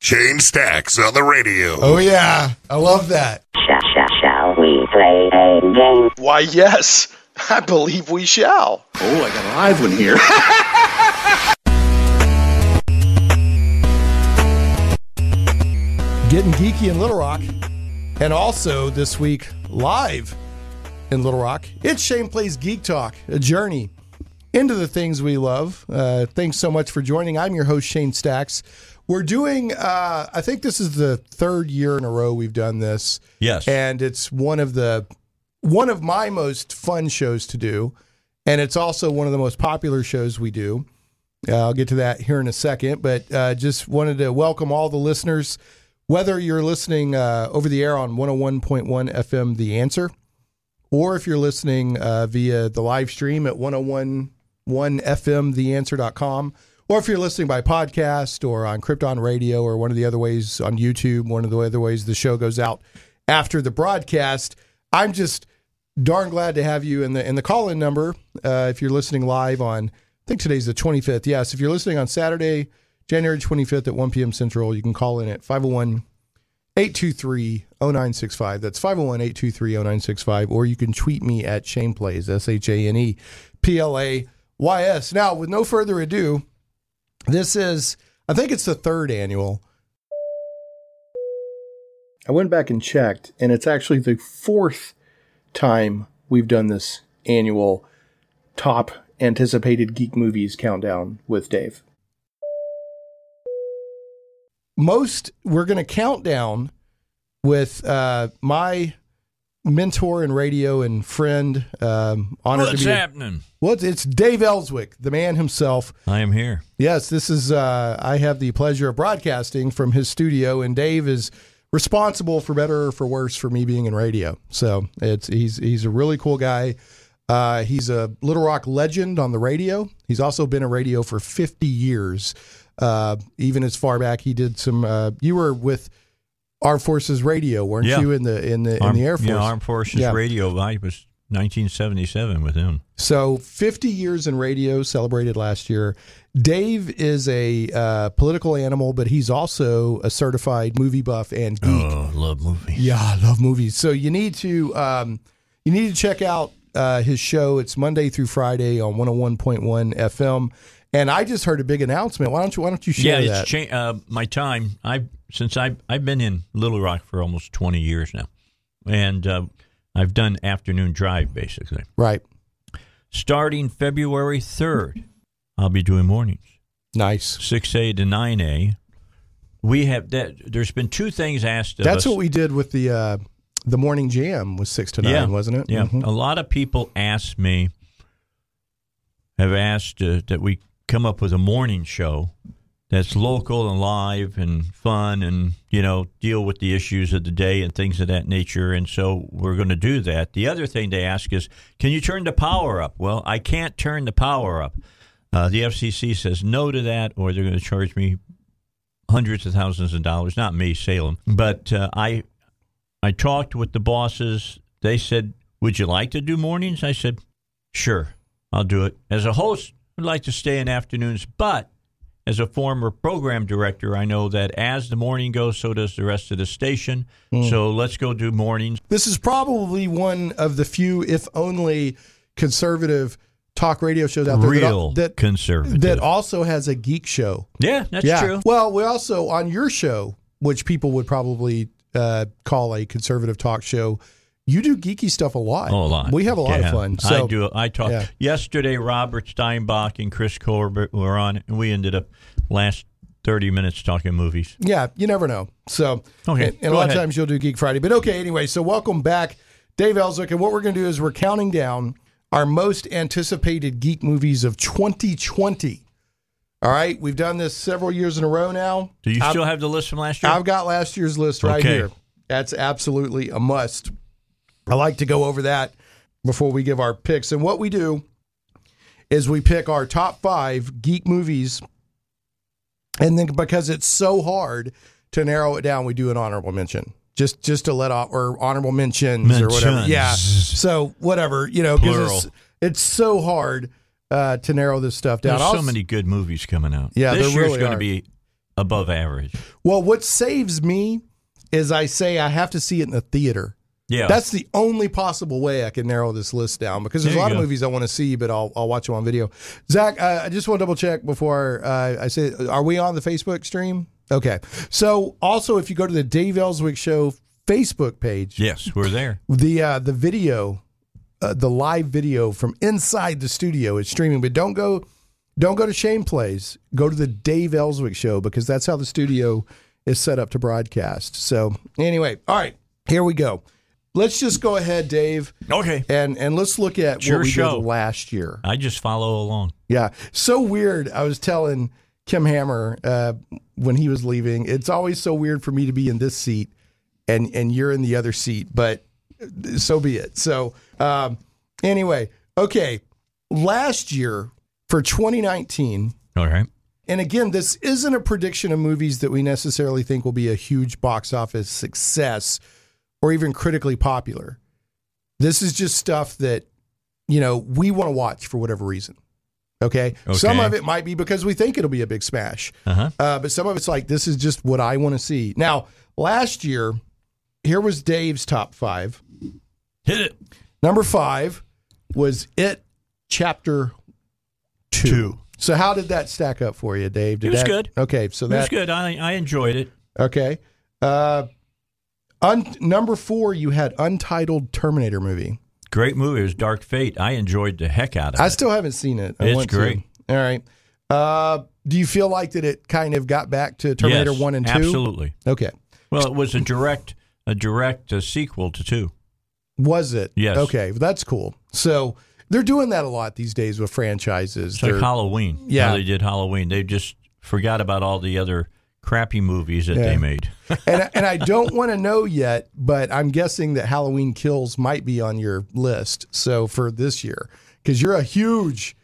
Shane Stacks on the radio. Oh, yeah. I love that. Shall we play a game? Why, yes. I believe we shall. Oh, I got a live one here. Getting geeky in Little Rock. And also this week, live in Little Rock, it's Shane Plays Geek Talk, a journey into the things we love. Thanks so much for joining. I'm your host, Shane Stacks. We're doing, I think this is the third year in a row we've done this. Yes. And it's one of my most fun shows to do. And it's also one of the most popular shows we do. I'll get to that here in a second. But just wanted to welcome all the listeners, whether you're listening over the air on 101.1 FM, The Answer, or if you're listening via the live stream at 101.1fmtheanswer.com, or if you're listening by podcast or on Krypton Radio or one of the other ways on YouTube, one of the other ways the show goes out after the broadcast. I'm just darn glad to have you in the call-in number. If you're listening live on, I think today's the 25th. Yes, if you're listening on Saturday, January 25th at 1 p.m. Central, you can call in at 501-823-0965. That's 501-823-0965. Or you can tweet me at Shane Plays, ShanePlays. Now, with no further ado, this is, I think it's the third annual. I went back and checked, and it's actually the fourth time we've done this annual Top Anticipated Geek Movies countdown with Dave. We're going to count down with my mentor in radio and friend. What's happening? Well, it's Dave Elswick, the man himself. I am here. Yes, this is, I have the pleasure of broadcasting from his studio, and Dave is responsible, for better or for worse, for me being in radio. So he's a really cool guy. He's a Little Rock legend on the radio. He's also been in radio for 50 years. Even as far back, he did some, you were with Armed Forces Radio, weren't you, in the Air Force? Yeah, Armed Forces Radio. I was 1977 with him. So 50 years in radio, celebrated last year. Dave is a political animal, but he's also a certified movie buff and geek. Oh, love movies. Yeah, I love movies. So you need to check out his show. It's Monday through Friday on 101.1 FM. And I just heard a big announcement. Why don't you share that? Yeah, it's my time. I've been in Little Rock for almost 20 years now, and I've done afternoon drive basically. Right. Starting February 3rd, I'll be doing mornings. Nice. 6A to 9A. We have that. There's been two things asked of us. That's what we did with the morning jam was 6 to 9, wasn't it? Yeah. Mm-hmm. A lot of people have asked that we come up with a morning show that's local and live and fun and, deal with the issues of the day and things of that nature. And so we're going to do that. The other thing they ask is, can you turn the power up? Well, I can't turn the power up. The FCC says no to that, or they're going to charge me hundreds of thousands of dollars. Not me, Salem. But I talked with the bosses. They said, would you like to do mornings? I said, sure, I'll do it. As a host, I'd like to stay in afternoons, but as a former program director, I know that as the morning goes, so does the rest of the station. So let's go do mornings. This is probably one of the few, if only, conservative talk radio shows out there. Real conservative. That also has a geek show. Yeah, that's true. Well, we also, on your show, which people would probably call a conservative talk show, you do geeky stuff a lot. Oh, a lot. We have a lot of fun. So, I talk. Yeah. Yesterday, Robert Steinbach and Chris Corbett were on, and we ended up last 30 minutes talking movies. Yeah, you never know. So, okay, and a lot of times you'll do Geek Friday. But okay, anyway, so welcome back, Dave Elswick. And what we're going to do is we're counting down our most anticipated geek movies of 2020. All right, we've done this several years in a row now. Do you still have the list from last year? I've got last year's list right here. That's absolutely a must. I like to go over that before we give our picks. And what we do is we pick our top 5 geek movies, and then because it's so hard to narrow it down, we do an honorable mention. Just to let off, or honorable mentions or whatever. Yeah. So whatever, because it's so hard to narrow this stuff down. There's so many good movies coming out. Yeah, this there year's really going to be above average. Well, what saves me is I say I have to see it in the theater. Yeah. That's the only possible way I can narrow this list down, because there's a lot of movies I want to see, but I'll watch them on video. Zach, I just want to double check before I say, are we on the Facebook stream? Okay. So also, if you go to the Dave Elswick Show Facebook page. Yes, we're there. The video, the live video from inside the studio is streaming, but don't go to Shane Plays. Go to the Dave Elswick Show, because that's how the studio is set up to broadcast. So anyway, all right, here we go. Let's just go ahead, Dave. Okay. And let's look at what we did last year. I just follow along. Yeah. So weird. I was telling Kim Hammer when he was leaving, it's always so weird for me to be in this seat and you're in the other seat, but so be it. So anyway, okay. Last year for 2019. All right. And again, this isn't a prediction of movies that we necessarily think will be a huge box office success or even critically popular. This is just stuff that, we want to watch for whatever reason. Okay? Some of it might be because we think it'll be a big smash. But some of it's like, this is just what I want to see. Now, last year, here was Dave's top 5. Hit it. Number 5 was It Chapter 2. So how did that stack up for you, Dave? It was good. Okay, so that was good. I enjoyed it. Okay. Number 4, you had Untitled Terminator movie. Great movie. It was Dark Fate. I enjoyed the heck out of it. I still haven't seen it. It's great. All right. Do you feel like that it kind of got back to Terminator 1 and 2? Absolutely. Okay. Well, it was a direct sequel to 2. Was it? Yes. Okay. That's cool. So they're doing that a lot these days with franchises. It's like Halloween. Yeah. How they did Halloween. They just forgot about all the other crappy movies that they made. and I don't want to know yet, but I'm guessing that Halloween Kills might be on your list. So for this year, because you're a huge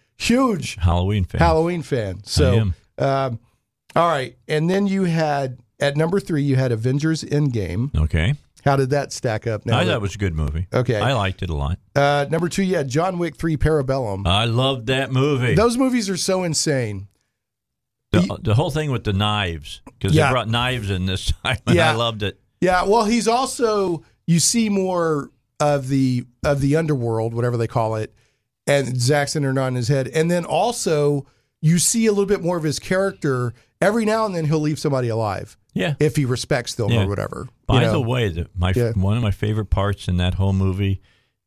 Halloween fan. So, all right. And then you had, at number 3, you had Avengers Endgame. Okay. How did that stack up? I thought it was a good movie. Okay. I liked it a lot. Number 2, you had John Wick 3 Parabellum. I loved that movie. Those movies are so insane. The whole thing with the knives, because they brought knives in this time, and I loved it. Yeah, well, he's also, you see more of the underworld, whatever they call it, and Zach's centered on his head. And then also, you see a little bit more of his character. Every now and then, he'll leave somebody alive. Yeah. If he respects them or whatever. By the way, one of my favorite parts in that whole movie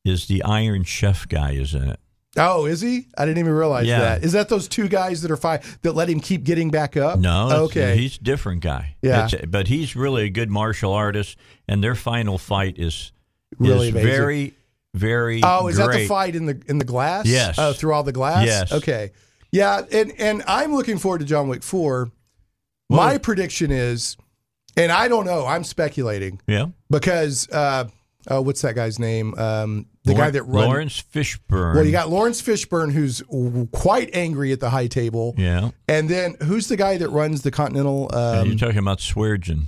is the Iron Chef guy is in it. Oh, is he? I didn't even realize that. Is that those 2 guys that are that let him keep getting back up? No. Okay. He's a different guy. Yeah. But he's really a good martial artist, and their final fight is really very, very is great. that the fight in the glass? Yes. Oh, through all the glass? Yes. Okay. Yeah, and I'm looking forward to John Wick 4. My prediction is, and I don't know, I'm speculating. Yeah. Because, what's that guy's name? Guy that runs... Lawrence Fishburne. Well, you got Lawrence Fishburne, who's quite angry at the high table. Yeah. And then, who's the guy that runs the Continental... you're talking about Swearengin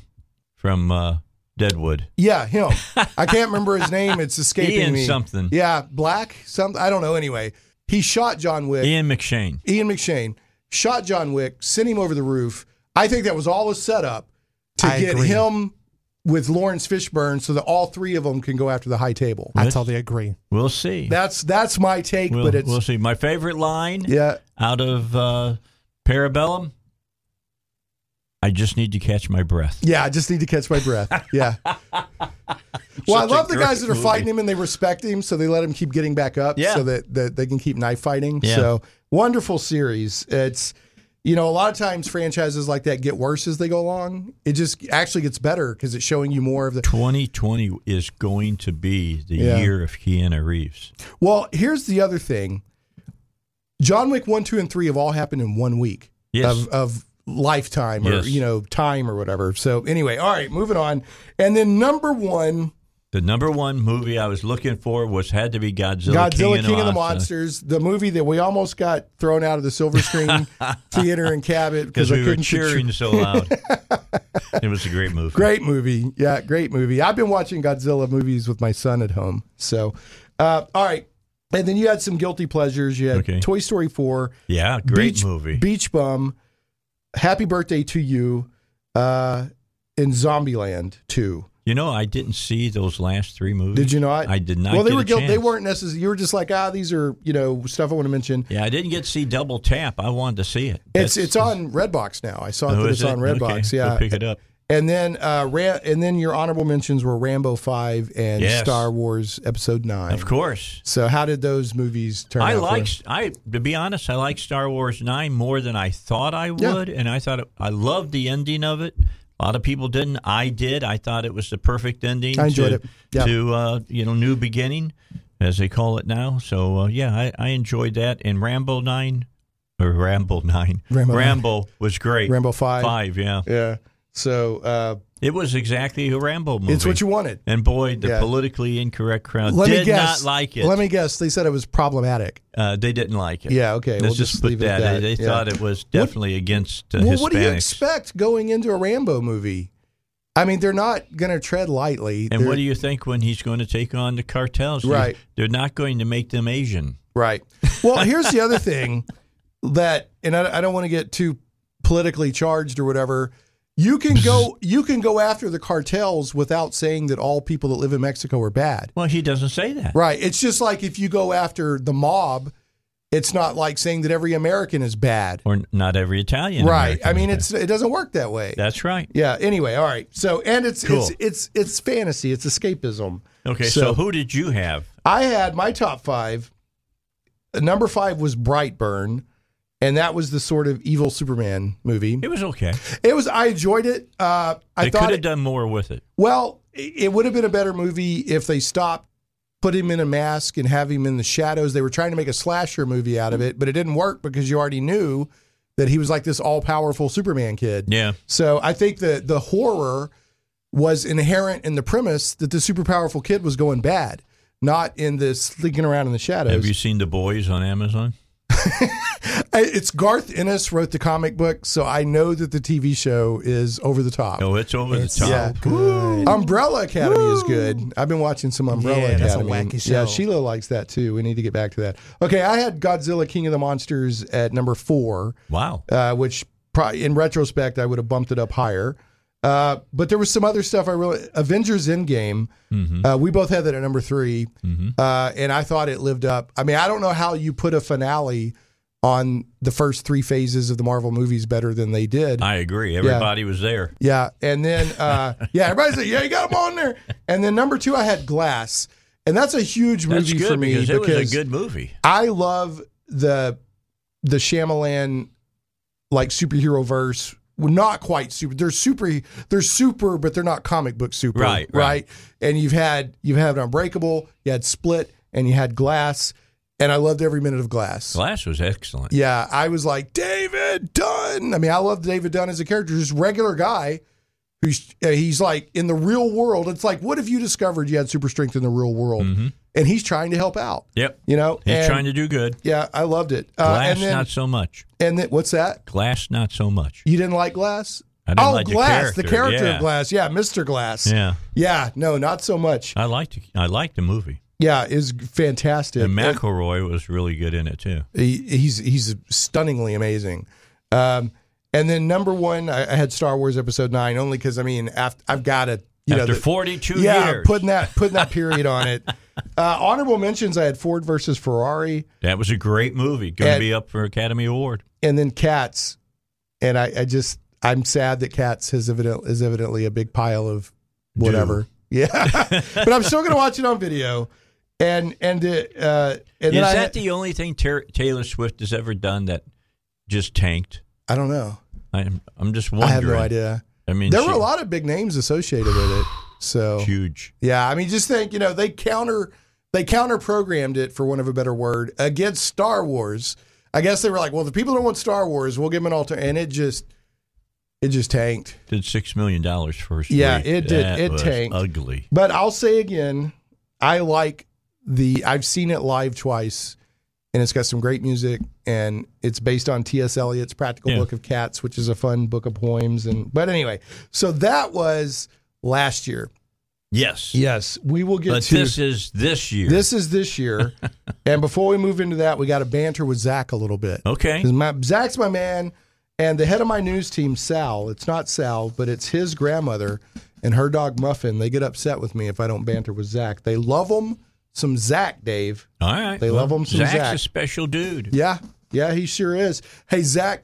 from Deadwood. Yeah, him. I can't remember his name. It's escaping me. Ian something. Yeah, Black something. I don't know. Anyway, he shot John Wick. Ian McShane shot John Wick, sent him over the roof. I think that was all a setup to get him with Lawrence Fishburne so that all 3 of them can go after the high table. I totally agree. We'll see. That's my take, but we'll see. My favorite line out of Parabellum, I just need to catch my breath. Yeah, I just need to catch my breath. Yeah. Well, I love the guys that are fighting him and they respect him, so they let him keep getting back up so that they can keep knife fighting. Yeah. So, wonderful series. It's, a lot of times franchises like that get worse as they go along. It just actually gets better because it's showing you more of the... 2020 is going to be the year of Keanu Reeves. Well, here's the other thing. John Wick 1, 2, and 3 have all happened in 1 week of lifetime or, time or whatever. So anyway, all right, moving on. And then number 1... The number 1 movie I was looking for had to be Godzilla King of the Monsters, the movie that we almost got thrown out of the Silver Screen Theater in Cabot because we were cheering so loud. It was a great movie. Great movie. Yeah, great movie. I've been watching Godzilla movies with my son at home. So, all right. And then you had some guilty pleasures. You had Toy Story 4. Yeah, great movie. Beach Bum. Happy Birthday to You in Zombieland 2. You know, I didn't see those last 3 movies. Did you not? I did not. Well, chance. They weren't necessarily. You were just like, these are stuff I want to mention. Yeah, I didn't get to see Double Tap. I wanted to see it. It's on Redbox now. I saw that it's on Redbox. Okay. Yeah, Go pick it up. And then your honorable mentions were Rambo 5 and Star Wars Episode 9. Of course. So how did those movies turn out? To be honest, I like Star Wars 9 more than I thought I would, and I loved the ending of it. A lot of people didn't. I did. I thought it was the perfect ending. I enjoyed it. Yep. To new beginning, as they call it now. So I enjoyed that. And Rambo 9 was great. Rambo 5. 5, yeah. Yeah. So it was exactly a Rambo movie. It's what you wanted. And boy, the politically incorrect crowd did not like it. Let me guess. They said it was problematic. They didn't like it. Yeah, okay. Let's just put that. They thought it was definitely against Hispanics. What do you expect going into a Rambo movie? I mean, they're not going to tread lightly. And what do you think when he's going to take on the cartels? Right. They're not going to make them Asian. Right. Well, here's the other thing and I don't want to get too politically charged or whatever. You can go after the cartels without saying that all people that live in Mexico are bad. Well, he doesn't say that. Right. It's just like if you go after the mob, it's not like saying that every American is bad. Or not every Italian. Right. American I mean, it doesn't work that way. That's right. Yeah. Anyway, all right. So, and it's cool. it's fantasy. It's escapism. Okay. So who did you have? I had my top 5. Number 5 was Brightburn. And that was the sort of evil Superman movie. It was okay. I enjoyed it. I they thought could have done more with it. Well, it would have been a better movie if they stopped, put him in a mask, and have him in the shadows. They were trying to make a slasher movie out of it, but it didn't work because you already knew that he was like this all-powerful Superman kid. Yeah. So I think the horror was inherent in the premise that the super powerful kid was going bad, not in the slinking around in the shadows. Have you seen The Boys on Amazon? It's Garth Ennis wrote the comic book, so I know that the TV show is over the top. Oh, it's over the top. Yeah. Good. Umbrella Academy is good. I've been watching some Umbrella Academy. That's a wacky show. Yeah, Sheila likes that too. We need to get back to that. Okay, I had Godzilla King of the Monsters at number 4. Wow. Which probably, in retrospect, I would have bumped it up higher. But there was some other stuff Avengers Endgame. Mm-hmm. We both had that at number 3. Mm-hmm. And I thought it lived up. I mean, I don't know how you put a finale on the first 3 phases of the Marvel movies better than they did. I agree. Everybody was there. Yeah. And then, everybody's like, you got them on there. And then number 2, I had Glass. And that's a huge movie for me. Because it was a good movie. I love the Shyamalan, like, superhero verse. Well, not quite super. They're super, but they're not comic book super. Right. And you've had Unbreakable, you had Split, and you had Glass. And I loved every minute of Glass. Glass was excellent. Yeah, I was like, David Dunn. I mean, I love David Dunn as a character, just regular guy he's like in the real world. It's like, what if you discovered you had super strength in the real world? Mm-hmm. And he's trying to help out. Yep. He's trying to do good. Yeah, I loved it. Glass, not so much. And then, what's that? Glass, not so much. You didn't like Glass? I didn't like Glass, the character of Glass. Yeah, Mr. Glass. Yeah. Yeah, no, not so much. I liked the movie. Yeah, it's fantastic. And McElroy was really good in it too. He's stunningly amazing. And then number 1, I had Star Wars Episode 9 only because I've got to after 42 years. Yeah, putting that period on it. Honorable mentions: I had Ford versus Ferrari. That was a great movie. Going to be up for Academy Award. And then Cats, and I'm sad that Cats is evidently a big pile of whatever. Yeah, but I'm still going to watch it on video. And is that the only thing Taylor Swift has ever done that just tanked? I don't know. I'm just wondering. I have no idea. I mean, there were a lot of big names associated with it. So huge. Yeah, I mean, just think, they counter programmed it, for want of a better word, against Star Wars. I guess they were like, well, the people don't want Star Wars, we'll give them an alternative, and it just tanked. Did $6 million first. Yeah, week. it did. It tanked. Ugly. But I'll say again, I've seen it live twice, and it's got some great music, and it's based on T.S. Eliot's Practical Book of Cats, which is a fun book of poems. But anyway, so that was last year. Yes, we will get to. But this is this year. This is this year, and before we move into that, we got to banter with Zach a little bit. Okay, because Zach's my man, And the head of my news team, Sal, it's not Sal, but it's his grandmother and her dog Muffin. They get upset with me if I don't banter with Zach. They love him some Zach, Dave. All right. They love him some Zach's Zach. a special dude. Yeah, he sure is. Hey, Zach.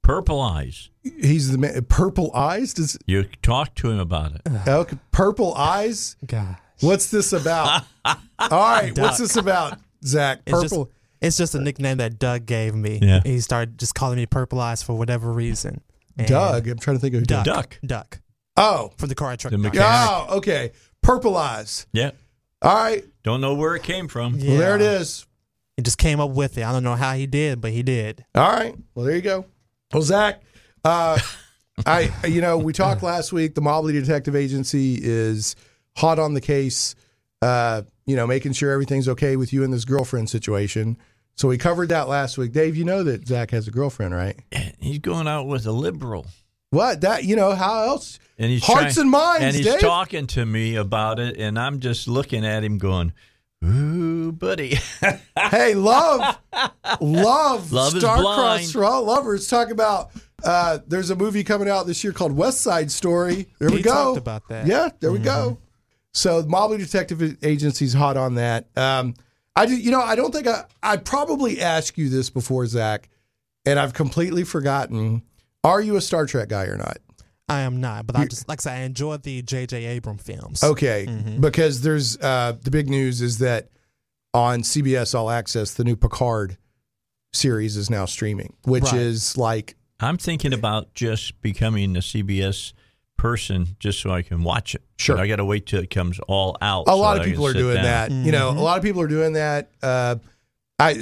Purple eyes. He's the man. Purple eyes? You talk to him about it. Okay, purple eyes? Gosh. What's this about? All right, what's this about, Zach? Purple. It's just a nickname that Doug gave me. Yeah. He started just calling me Purple Eyes for whatever reason. And Doug? I'm trying to think of who. Duck. Oh. From the car truck. The mechanic. Oh, okay. Purple eyes. Yeah. All right. Don't know where it came from. Yeah. Well, there it is. He just came up with it. I don't know how he did, but he did. All right. Well, there you go. Well, Zach, we talked last week. The Mobley Detective Agency is hot on the case, making sure everything's okay with you and this girlfriend situation. So we covered that last week. Dave, you know that Zach has a girlfriend, right? He's going out with a liberal. What? How else? And he's Hearts and minds, and he's Dave. talking to me about it, and I'm just looking at him going, ooh, buddy. Hey, love Love is star-crossed blind. lovers. Talk about there's a movie coming out this year called West Side Story. There we He go. talked about that. Yeah, there we go. So the Mobley Detective Agency's hot on that. I don't think I probably asked you this before, Zach, and I've completely forgotten. Are you a Star Trek guy or not? I am not, but I enjoyed the J.J. Abrams films. Okay, because there's the big news is that on CBS All Access, the new Picard series is now streaming, which is like... I'm thinking about just becoming a CBS person just so I can watch it. Sure. But I got to wait till it comes all out. A lot of people are doing that. Mm-hmm. A lot of people are doing that. I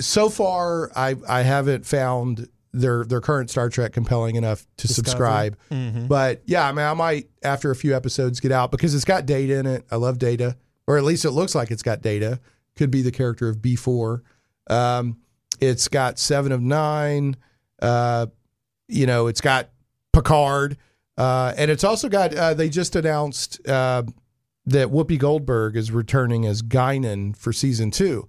haven't found their current Star Trek compelling enough to subscribe. Mm-hmm. But yeah, I might after a few episodes get out because it's got Data in it. I love Data, or at least it looks like it's got Data. Could be the character of B4. It's got 7 of 9. It's got Picard. And it's also got, they just announced that Whoopi Goldberg is returning as Guinan for season 2.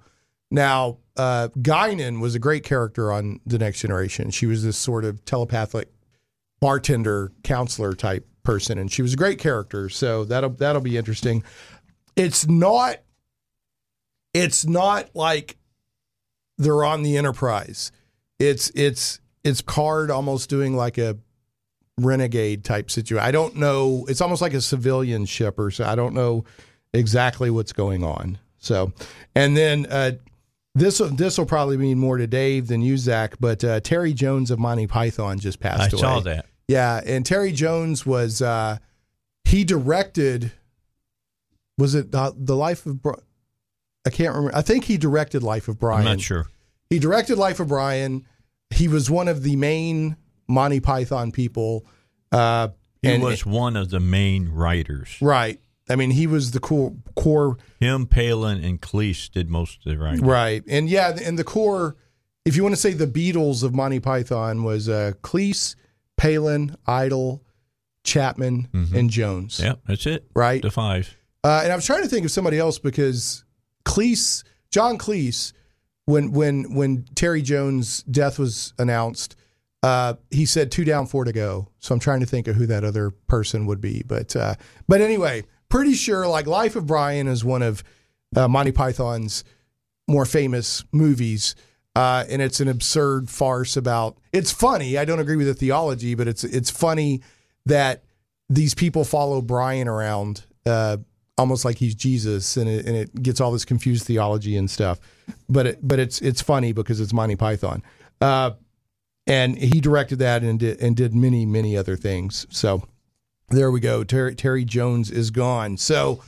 Now, Guinan was a great character on The Next Generation. She was this sort of telepathic bartender, counselor type person, and she was a great character. So that'll be interesting. It's not like they're on the Enterprise. It's Picard almost doing like a renegade type situation. I don't know. It's almost like a civilian ship or so. I don't know exactly what's going on. So, and then this will probably mean more to Dave than you, Zach, but Terry Jones of Monty Python just passed away. I saw that. Yeah, and Terry Jones was, he directed, was it The Life of Brian? I can't remember. I think he directed Life of Brian. I'm not sure. He directed Life of Brian. He was one of the main Monty Python people. He was one of the main writers. Right. I mean, he was the core. Him, Palin, and Cleese did most of the writing. Right. And yeah, and the core, if you want to say the Beatles of Monty Python, was Cleese, Palin, Idle, Chapman, and Jones. Yeah, that's it. Right. The 5. And I was trying to think of somebody else because John Cleese, when Terry Jones' death was announced, he said 2 down, 4 to go. So I'm trying to think of who that other person would be. But anyway, pretty sure like Life of Brian is one of Monty Python's more famous movies. And it's an absurd farce about, it's funny. I don't agree with the theology, but it's funny that these people follow Brian around, almost like he's Jesus, and it gets all this confused theology and stuff. But it's funny because it's Monty Python. And he directed that and did many, many other things. So there we go. Terry Jones is gone. So,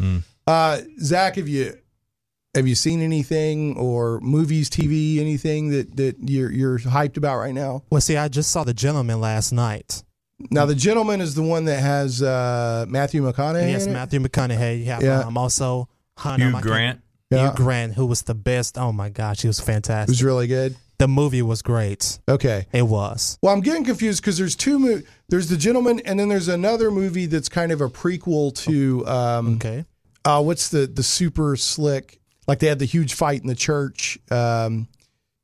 Zach, have you seen anything or movies, TV, anything that you're hyped about right now? Well, see, I just saw The Gentleman last night. Now, The Gentleman is the one that has Matthew McConaughey. Yes, in it? Matthew McConaughey. You have also Hugh Grant. Hugh Grant, who was the best. Oh my gosh, he was fantastic. It was really good. The movie was great. Okay. It was. Well, I'm getting confused because there's two movies. There's The Gentleman, and then there's another movie that's kind of a prequel to. Okay. What's the super slick? Like they had the huge fight in the church.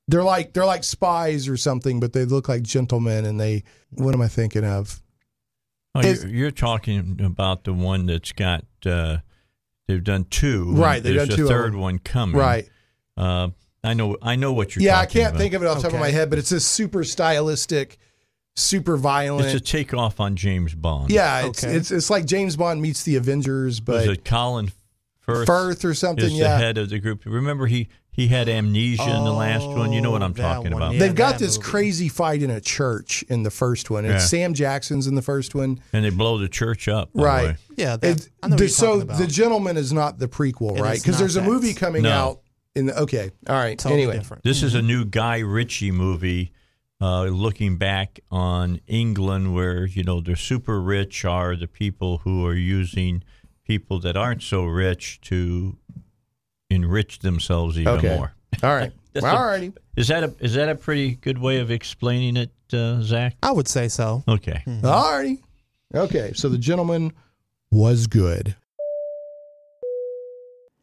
They're like spies or something, but they look like gentlemen. And what am I thinking of? Oh, you're talking about the one that's got. They've done two. Right, they've done two. There's a third one coming. Right. I know what you're talking about. Yeah, I can't think of it off the top of my head, but it's a super stylistic, super violent. It's a takeoff on James Bond. Yeah, it's like James Bond meets the Avengers, but was it Colin Firth or something? Is the head of the group. Remember, he had amnesia in the last one. You know what I'm talking about. Yeah, they've got this crazy fight in a church in the first one. It's Sam Jackson's in the first one, and they blow the church up. Right. Yeah. So The Gentleman is not the prequel, right? Because there's a movie coming out. Okay. All right. Totally anyway, different. This is a new Guy Ritchie movie looking back on England where, the super rich are the people who are using people that aren't so rich to enrich themselves even more. All right. All righty. Is that a pretty good way of explaining it, Zach? I would say so. Okay. Mm-hmm. All righty. Okay. So The Gentleman was good.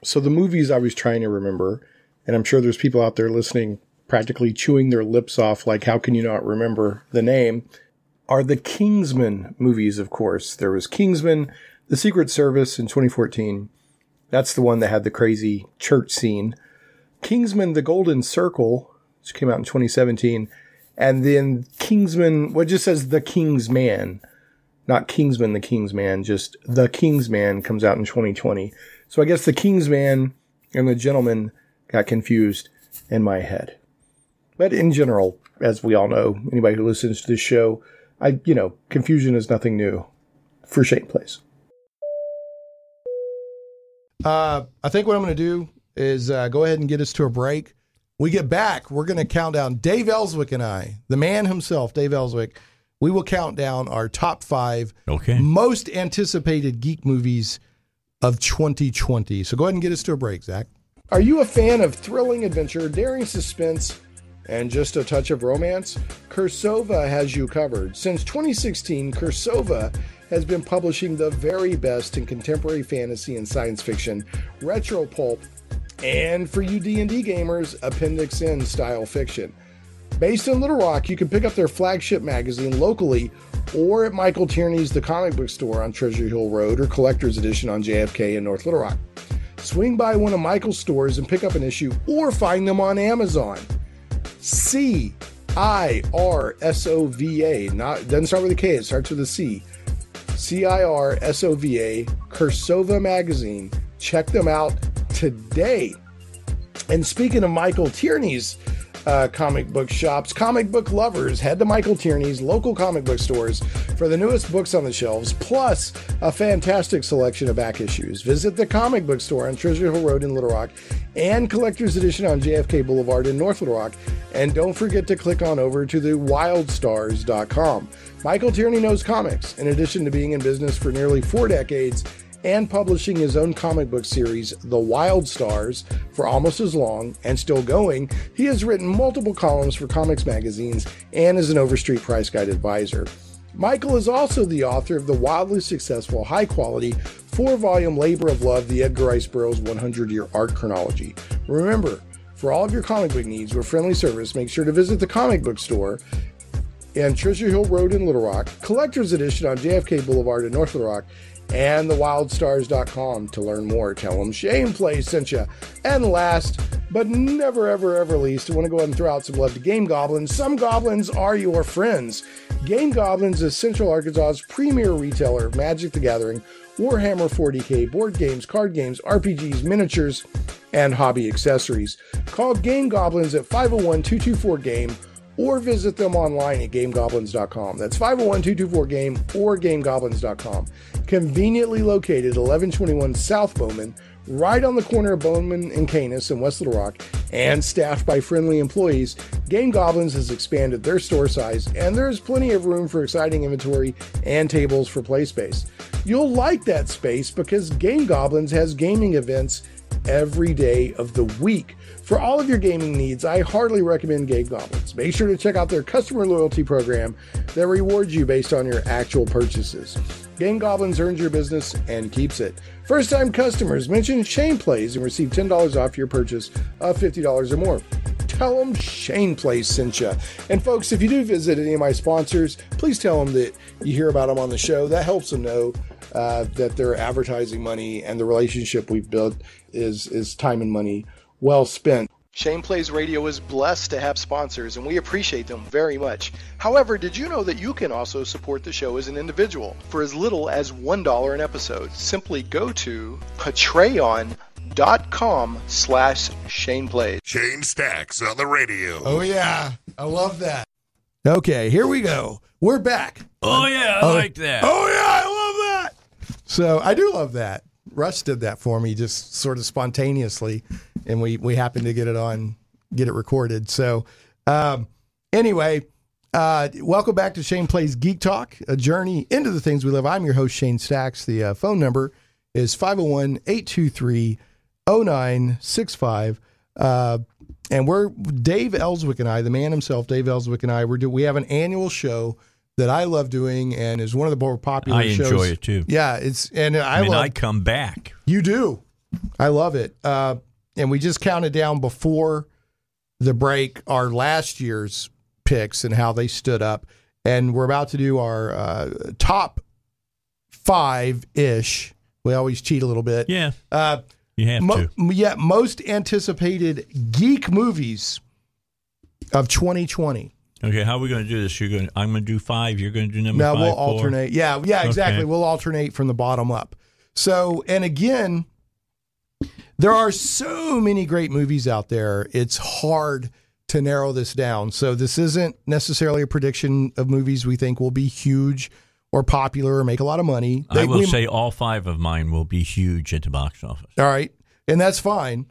So the movies I was trying to remember, and I'm sure there's people out there listening practically chewing their lips off like, how can you not remember the name, are the Kingsman movies, of course. There was Kingsman, The Secret Service in 2014. That's the one that had the crazy church scene. Kingsman, The Golden Circle, which came out in 2017. And then Kingsman, what just says The King's Man. Not Kingsman, The King's Man, just The King's Man comes out in 2020. So I guess The King's Man and The Gentleman got confused in my head. But in general, as we all know, anybody who listens to this show, confusion is nothing new for Shane Plays. I think what I'm going to do is go ahead and get us to a break. We get back, we're going to count down, Dave Elswick and I, the man himself, Dave Elswick, we will count down our top 5 most anticipated geek movies of 2020. So go ahead and get us to a break, Zach. Are you a fan of thrilling adventure, daring suspense, and just a touch of romance? Cursova has you covered. Since 2016, Cursova has been publishing the very best in contemporary fantasy and science fiction, retro pulp, and for you D&D gamers, Appendix N style fiction. Based in Little Rock, you can pick up their flagship magazine locally or at Michael Tierney's The Comic Book Store on Treasure Hill Road or Collector's Edition on JFK in North Little Rock. Swing by one of Michael's stores and pick up an issue or find them on Amazon. CIRSOVA, doesn't start with a K, it starts with a C. CIRSOVA, Cursova Magazine. Check them out today. And speaking of Michael Tierney's comic book shops, comic book lovers, head to Michael Tierney's local comic book stores for the newest books on the shelves, plus a fantastic selection of back issues. Visit the Comic Book Store on Treasure Hill Road in Little Rock and Collector's Edition on JFK Boulevard in North Little Rock. And don't forget to click on over to the wildstars.com. Michael Tierney knows comics. In addition to being in business for nearly 4 decades and publishing his own comic book series, The Wild Stars, for almost as long and still going, he has written multiple columns for comics magazines and is an Overstreet Price Guide advisor. Michael is also the author of the wildly successful, high-quality, 4-volume labor of love, The Edgar Rice Burroughs 100-Year Art Chronology. Remember, for all of your comic book needs with friendly service, make sure to visit the Comic Book Store and Treasure Hill Road in Little Rock, Collector's Edition on JFK Boulevard in North Little Rock, and thewildstars.com to learn more. Tell them Shane Plays sent you. And last, but never, ever, ever least, I want to go ahead and throw out some love to Game Goblins. Some goblins are your friends. Game Goblins is Central Arkansas's premier retailer of Magic the Gathering, Warhammer 40k, board games, card games, RPGs, miniatures, and hobby accessories. Call Game Goblins at 501-224-GAME or visit them online at GameGoblins.com. That's 501-224-GAME or GameGoblins.com. Conveniently located 1121 South Bowman, right on the corner of Bowman and Canis in West Little Rock, and staffed by friendly employees, Game Goblins has expanded their store size, and there's plenty of room for exciting inventory and tables for play space. You'll like that space because Game Goblins has gaming events every day of the week. For all of your gaming needs, I heartily recommend Game Goblins. Make sure to check out their customer loyalty program that rewards you based on your actual purchases. Game Goblins earns your business and keeps it. First-time customers mention Shane Plays and receive $10 off your purchase of $50 or more. tell them Shane Plays sent you. And folks, if you do visit any of my sponsors, please tell them that you hear about them on the show. That helps them know that their advertising money and the relationship we've built is time and money well spent. Shane Plays Radio is blessed to have sponsors, and we appreciate them very much. However, did you know that you can also support the show as an individual for as little as $1 an episode? Simply go to patreon.com/Shane Plays. Shane Stacks on the radio. Oh, yeah. I love that. Okay, here we go. We're back. Oh, yeah, I like that. Oh, yeah, I love that. So I do love that. Russ did that for me just sort of spontaneously, and we happened to get it recorded. So anyway, welcome back to Shane Plays Geek Talk, a journey into the things we love. I'm your host, Shane Stacks. The phone number is 501-823-0965. And we're Dave Elswick and I, the man himself, Dave Elswick and I, we have an annual show that I love doing and is one of the more popular shows. I enjoy it too. Yeah, I come back. You do. I love it. And we just counted down before the break our last year's picks and how they stood up. And we're about to do our top 5-ish. We always cheat a little bit. Yeah. You have to. Yeah, most anticipated geek movies of 2020. Okay, how are we going to do this? I'm going to do 5. You're going to do number 5. No, we'll alternate. Yeah, exactly. Okay. We'll alternate from the bottom up. So, and again, there are so many great movies out there. It's hard to narrow this down. So this isn't necessarily a prediction of movies we think will be huge or popular or make a lot of money. I will say all 5 of mine will be huge at the box office. All right, and that's fine.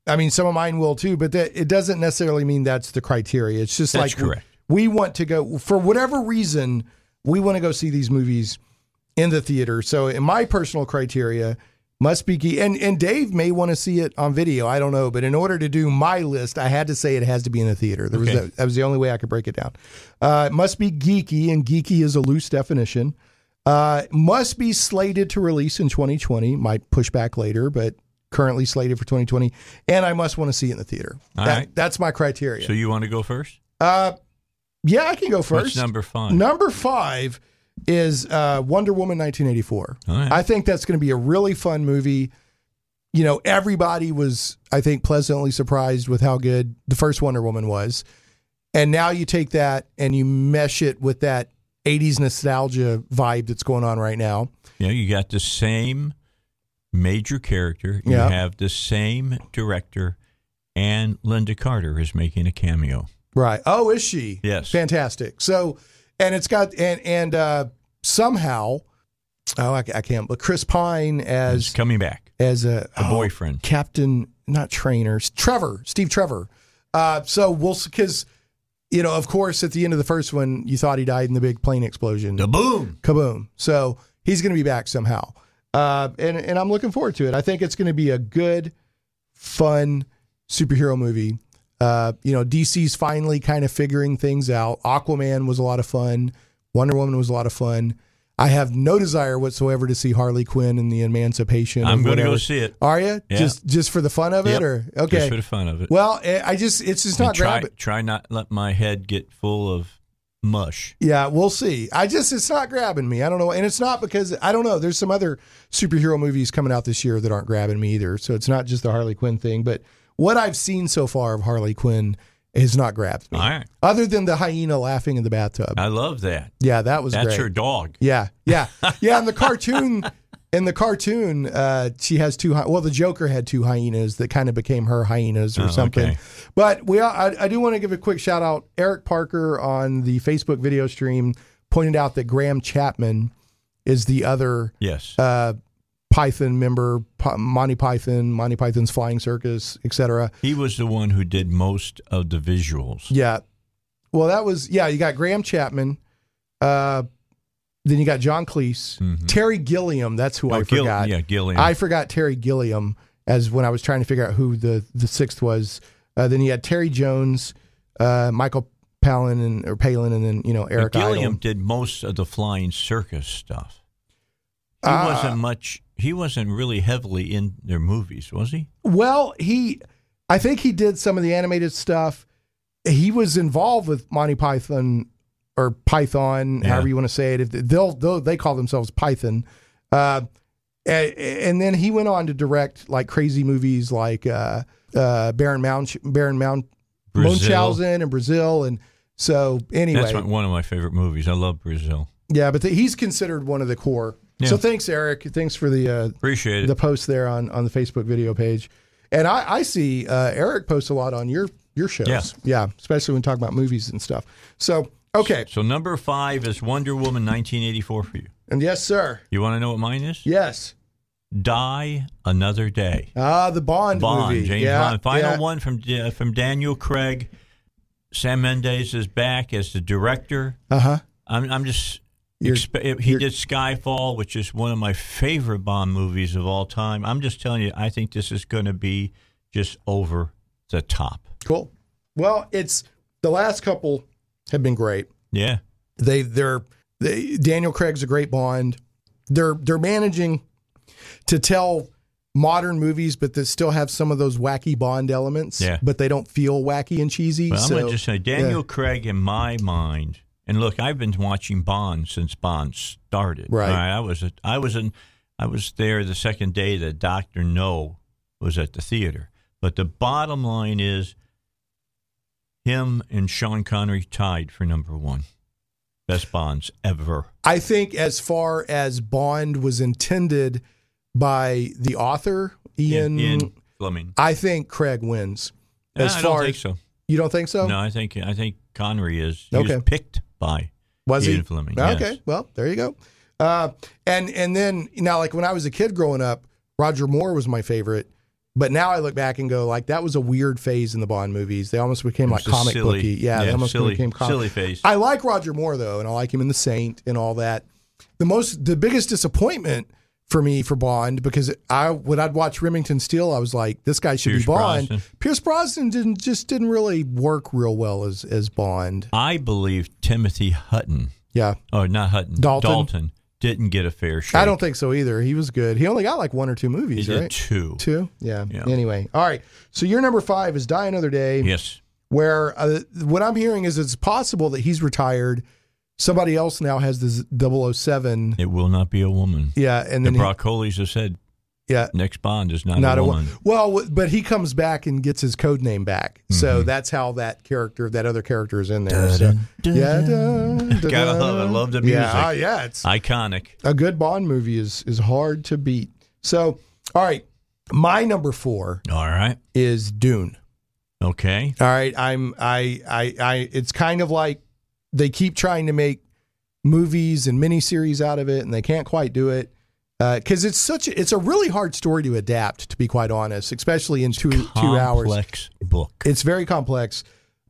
I mean, some of mine will too, but it doesn't necessarily mean that's the criteria. It's just that's correct. We want to go, for whatever reason, we want to go see these movies in the theater. So in my personal criteria, must be geeky. And Dave may want to see it on video. I don't know. But in order to do my list, I had to say it has to be in the theater. That was the only way I could break it down. It must be geeky, and geeky is a loose definition. Must be slated to release in 2020. Might push back later, but currently slated for 2020. And I must want to see it in the theater. That's my criteria. So you want to go first? Yeah, I can go first. What's number 5? Number 5 is Wonder Woman 1984. Right. I think that's going to be a really fun movie. You know, everybody was, I think, pleasantly surprised with how good the first Wonder Woman was. And now you take that and you mesh it with that 80s nostalgia vibe that's going on right now. Yeah, you got the same major character. You have the same director, and Linda Carter is making a cameo. Right. Oh, is she? Yes. Fantastic. So, and it's got, and somehow, I can't, but Chris Pine as He's coming back as a boyfriend, Captain, not Trainer, Steve Trevor. So we'll, because, you know, of course, at the end of the first one, you thought he died in the big plane explosion. Kaboom. So he's going to be back somehow. And I'm looking forward to it. I think it's going to be a good, fun superhero movie. You know, DC's finally kind of figuring things out. Aquaman was a lot of fun. Wonder Woman was a lot of fun. I have no desire whatsoever to see Harley Quinn and the Emancipation. I'm going to go see it. Are you? Yeah. Just for the fun of it, or okay? Just for the fun of it. Well, it's just not grabbing. Try not let my head get full of mush. Yeah, we'll see. It's not grabbing me. I don't know, and it's not because I don't know. There's some other superhero movies coming out this year that aren't grabbing me either. So it's not just the Harley Quinn thing, but what I've seen so far of Harley Quinn has not grabbed me. All right. Other than the hyena laughing in the bathtub. I love that. Yeah, that was great. That's her dog. Yeah. In the cartoon, she has 2. Well, the Joker had 2 hyenas that kind of became her hyenas or something. Okay. But I do want to give a quick shout out. Eric Parker on the Facebook video stream pointed out that Graham Chapman is the other Python member, Monty Python's Flying Circus, etc. He was the one who did most of the visuals. Yeah. Well, that was, you got Graham Chapman, then you got John Cleese, Terry Gilliam, that's who I forgot. Gilliam. I forgot Terry Gilliam as when I was trying to figure out who the 6th was. Then you had Terry Jones, Michael Palin, and then, Eric Idle. Gilliam did most of the Flying Circus stuff. He wasn't really heavily in their movies, was he? Well, I think he did some of the animated stuff. He was involved with Monty Python or Python, however you want to say it. If they call themselves Python. And then he went on to direct like crazy movies like Baron Munchausen and Brazil. And so anyway. That's one of my favorite movies. I love Brazil. Yeah, but he's considered one of the core. Yeah. So thanks, Eric. Thanks for the appreciate it. The post there on the Facebook video page. And I see Eric posts a lot on your shows. Yeah, especially when talking about movies and stuff. So, okay. So number 5 is Wonder Woman 1984 for you. And yes, sir. You want to know what mine is? Yes. Die Another Day. The Bond movie. James Bond. Final one from Daniel Craig. Sam Mendes is back as the director. Uh-huh. I'm just... He did Skyfall, which is one of my favorite Bond movies of all time. I'm just telling you, I think this is going to be just over the top. Cool. Well, the last couple have been great. Yeah. Daniel Craig's a great Bond. They're managing to tell modern movies, but that still have some of those wacky Bond elements. Yeah. But they don't feel wacky and cheesy. Well, I'm going to just say, Daniel Craig, in my mind. And look, I've been watching Bond since Bond started. Right. I was there the second day that Dr. No was at the theater. But the bottom line is, him and Sean Connery tied for number 1. Best Bonds ever. I think as far as Bond was intended by the author, Ian Fleming, I think Craig wins. I don't think so. You don't think so? No, I think Connery is. He was picked by Ian Fleming. Okay, yes. Well, there you go. And then like when I was a kid growing up, Roger Moore was my favorite. But now I look back and go, like, that was a weird phase in the Bond movies. They almost became like comic booky. Yeah, they almost became silly phase. I like Roger Moore though, and I like him in The Saint and all that. The biggest disappointment for me for Bond, because when I'd watch Remington Steele, I was like, this guy should be Bond. Brosnan. Pierce Brosnan didn't really work real well as Bond. I believe Timothy Hutton. Yeah. Oh, not Hutton. Dalton didn't get a fair shake. I don't think so either. He was good. He only got like 1 or 2 movies, he right? Did 2. 2? Yeah. Anyway. All right. So your number 5 is Die Another Day. Yes. Where what I'm hearing is it's possible that he's retired. Somebody else now has this 007. It will not be a woman. Yeah. And then the Broccolis have said, next Bond is not a woman. Well, but he comes back and gets his code name back. Mm-hmm. So that's how that other character is in there. Gotta love it. Love the music. Yeah, it's iconic. A good Bond movie is hard to beat. So, all right. My number 4 is Dune. Okay. All right. It's kind of like they keep trying to make movies and miniseries out of it, and they can't quite do it. Because it's a really hard story to adapt, to be quite honest, especially in two hours. Complex book. It's very complex,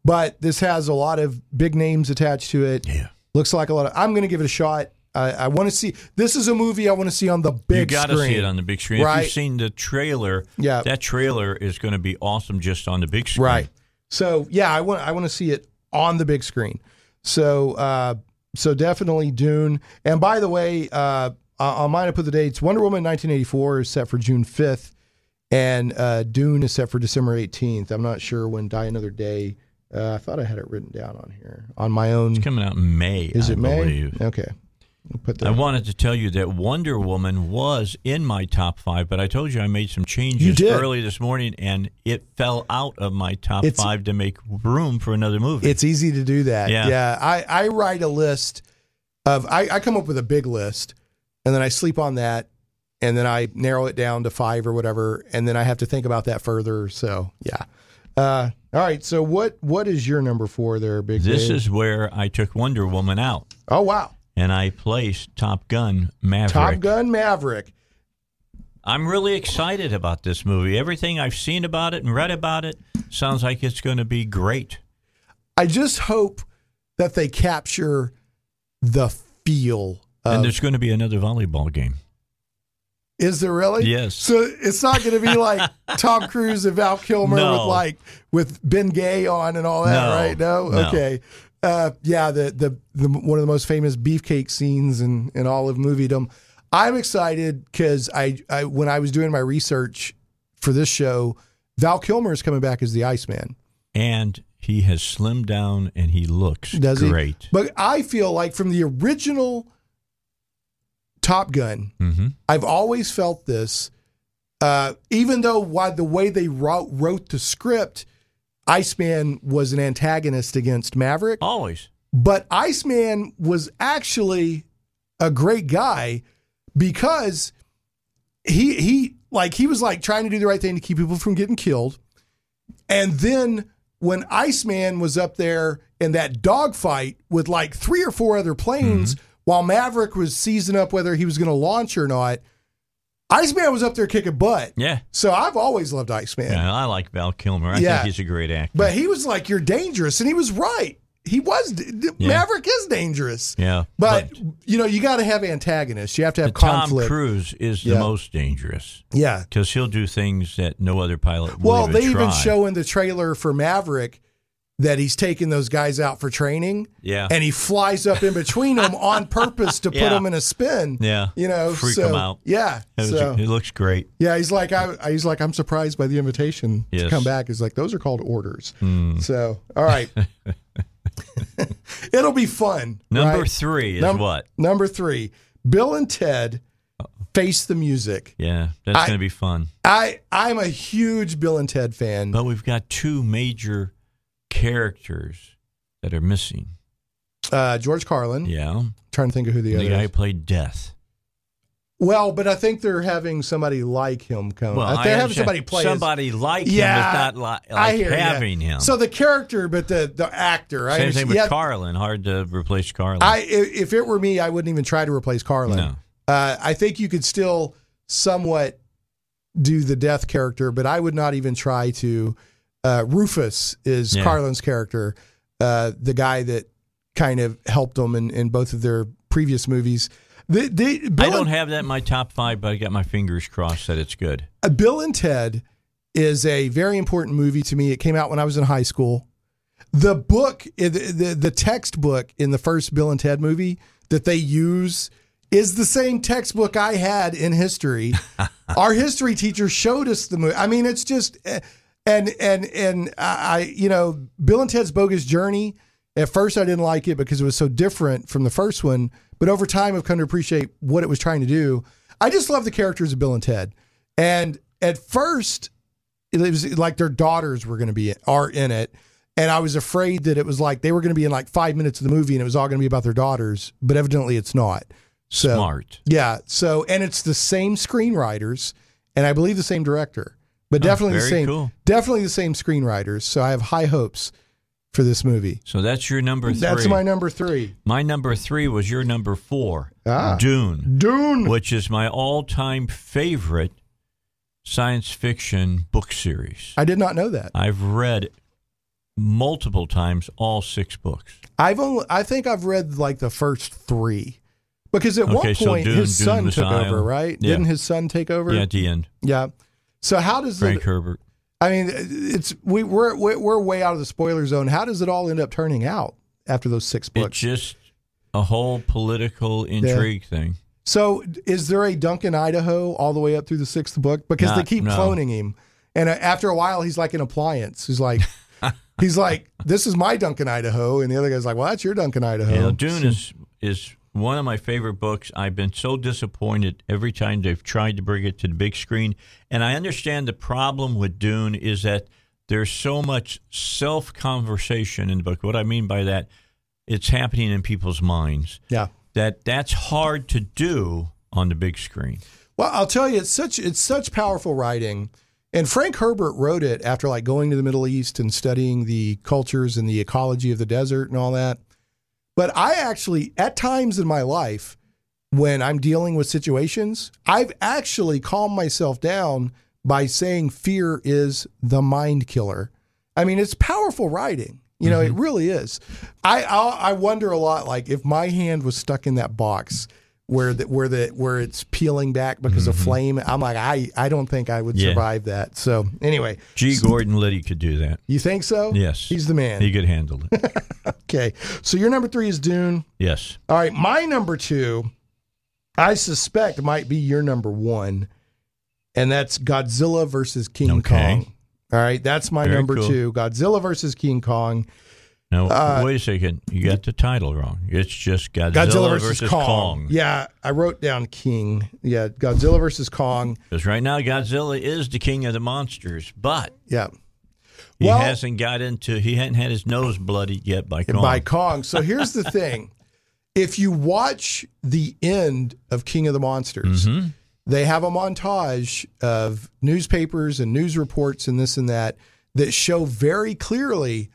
but this has a lot of big names attached to it. Yeah, looks like a lot of. I'm going to give it a shot. I want to see. This is a movie I want to see on the big screen. You got to see it on the big screen. Right? If you've seen the trailer, that trailer is going to be awesome just on the big screen. Right. So I want to see it on the big screen. So definitely Dune. And by the way, on mine I put the dates. Wonder Woman 1984 is set for June 5th, and Dune is set for December 18th. I'm not sure when Die Another Day. I thought I had it written down on here on my own. It's coming out in May. Is it May? Believe. Okay. I wanted to tell you that Wonder Woman was in my top 5, but I told you I made some changes early this morning, and it fell out of my top 5 to make room for another movie. It's easy to do that. Yeah. I write a list of, I come up with a big list, and then I sleep on that, and then I narrow it down to 5 or whatever, and then I have to think about that further. So, yeah. All right. So what is your number 4 there, Big This Dave? is where I took Wonder Woman out. Oh, wow. And I placed Top Gun Maverick. Top Gun Maverick. I'm really excited about this movie. Everything I've seen about it and read about it sounds like it's going to be great. I just hope that they capture the feel of... And there's going to be another volleyball game. Is there really? Yes. So it's not going to be like Tom Cruise and Val Kilmer with Ben Gay on and all that, right? No? Okay. The one of the most famous beefcake scenes in all of moviedom. I'm excited because I when I was doing my research for this show, Val Kilmer is coming back as the Iceman. And he has slimmed down and he looks great. But I feel like from the original Top Gun, I've always felt this, even though the way they wrote the script, Iceman was an antagonist against Maverick. Always. But Iceman was actually a great guy because he was like trying to do the right thing to keep people from getting killed. And then when Iceman was up there in that dogfight with like 3 or 4 other planes while Maverick was seizing up whether he was going to launch or not, Iceman was up there kicking butt. Yeah. So I've always loved Iceman. Yeah, I like Val Kilmer. I think he's a great actor. But he was like, you're dangerous. And he was right. He was. Maverick is dangerous. Yeah. But you got to have antagonists. You have to have conflict. Tom Cruise is the most dangerous. Yeah. Because he'll do things that no other pilot will Well, they try. even show in the trailer for Maverick that he's taking those guys out for training. Yeah. And he flies up in between them on purpose to put them in a spin. Yeah. Freak them out. Yeah. It looks great. Yeah. He's like, I'm surprised by the invitation to come back. He's like, those are called orders. So, all right. It'll be fun. Number 3 is what? Number 3, Bill and Ted Face the Music. Yeah, that's going to be fun. I'm a huge Bill and Ted fan. But we've got 2 major characters that are missing. George Carlin. Yeah. I'm trying to think of who the other guy is. who played Death. Well, but I think they're having somebody like him come. Well, they're having somebody play somebody like him is not like having him. So the character, but the actor. Same thing with Carlin. Hard to replace Carlin. If it were me, I wouldn't even try to replace Carlin. No. I think you could still somewhat do the Death character, but I would not even try to. Rufus is Carlin's character, the guy that kind of helped them in both of their previous movies. I don't have that in my top 5, but I got my fingers crossed that it's good. Bill and Ted is a very important movie to me. It came out when I was in high school. The book, the textbook in the first Bill and Ted movie that they use is the same textbook I had in history. Our history teacher showed us the movie. I mean, it's just, and I Bill and Ted's Bogus Journey. At first, I didn't like it because it was so different from the first one. But over time, I've come to appreciate what it was trying to do. I just love the characters of Bill and Ted. And at first, it was like their daughters are in it. And I was afraid that it was like they were going to be in like 5 minutes of the movie and it was all going to be about their daughters. But evidently, it's not. So, smart. Yeah. So, and it's the same screenwriters and I believe the same director. But definitely the same screenwriters. So I have high hopes for this movie. So that's your number 3. That's my number 3. My number 3 was your number 4. Dune. Which is my all-time favorite science fiction book series. I did not know that. I've read multiple times all 6 books. I think I've read like the first 3. Because at one point his son took over, right? Yeah. Didn't his son take over? Yeah, at the end. Yeah. So how does Frank Herbert? I mean, we're way out of the spoiler zone. How does it all end up turning out after those 6 books? It's just a whole political intrigue thing. So is there a Duncan, Idaho all the way up through the 6th book? Because they keep cloning him. And after a while, he's like an appliance. He's like, this is my Duncan, Idaho. And the other guy's like, well, that's your Duncan, Idaho. Yeah, Dune is one of my favorite books. I've been so disappointed every time they've tried to bring it to the big screen. And I understand the problem with Dune is that there's so much self-conversation in the book. What I mean by that, it's happening in people's minds. Yeah. That's hard to do on the big screen. Well, I'll tell you, it's such powerful writing. And Frank Herbert wrote it after like going to the Middle East and studying the cultures and the ecology of the desert and all that. But I actually, at times in my life, when I'm dealing with situations, I've actually calmed myself down by saying fear is the mind killer. I mean, it's powerful writing. You know, it really is. I wonder a lot, like if my hand was stuck in that box where it's peeling back because of flame, I'm like, I don't think I would survive that. So anyway, G. Gordon Liddy could do that. You think so? Yes, he's the man. He could handle it. Okay, so your number 3 is Dune. Yes. All right, my number 2, I suspect might be your number 1, and that's Godzilla versus King Kong. All right, that's my Very number cool. 2, Godzilla versus King Kong. Now, wait a second. You got the title wrong. It's just Godzilla versus Kong. Yeah, I wrote down King. Yeah, Godzilla versus Kong. Because right now, Godzilla is the king of the monsters, but Yeah. he Well- hadn't had his nose bloodied yet by Kong. By Kong. So here's the thing. If you watch the end of King of the Monsters, they have a montage of newspapers and news reports and this and that show very clearly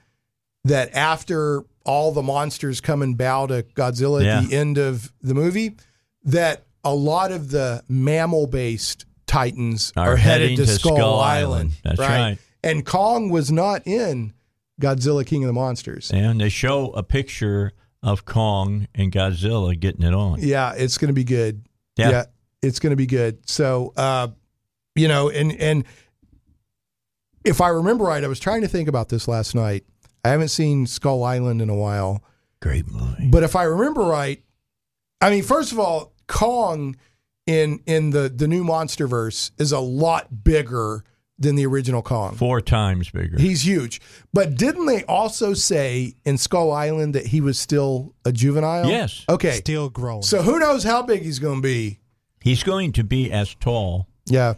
that after all the monsters come and bow to Godzilla at the end of the movie, that a lot of the mammal-based titans are headed to Skull Island. That's right. And Kong was not in Godzilla King of the Monsters. And they show a picture of Kong and Godzilla getting it on. Yeah, it's going to be good. Yeah. It's going to be good. So, and if I remember right, I was trying to think about this last night. I haven't seen Skull Island in a while. Great movie. But if I remember right, I mean, first of all, Kong in the new Monsterverse is a lot bigger than the original Kong. 4 times bigger. He's huge. But didn't they also say in Skull Island that he was still a juvenile? Yes. Okay. Still growing. So who knows how big he's going to be? He's going to be as tall Yeah.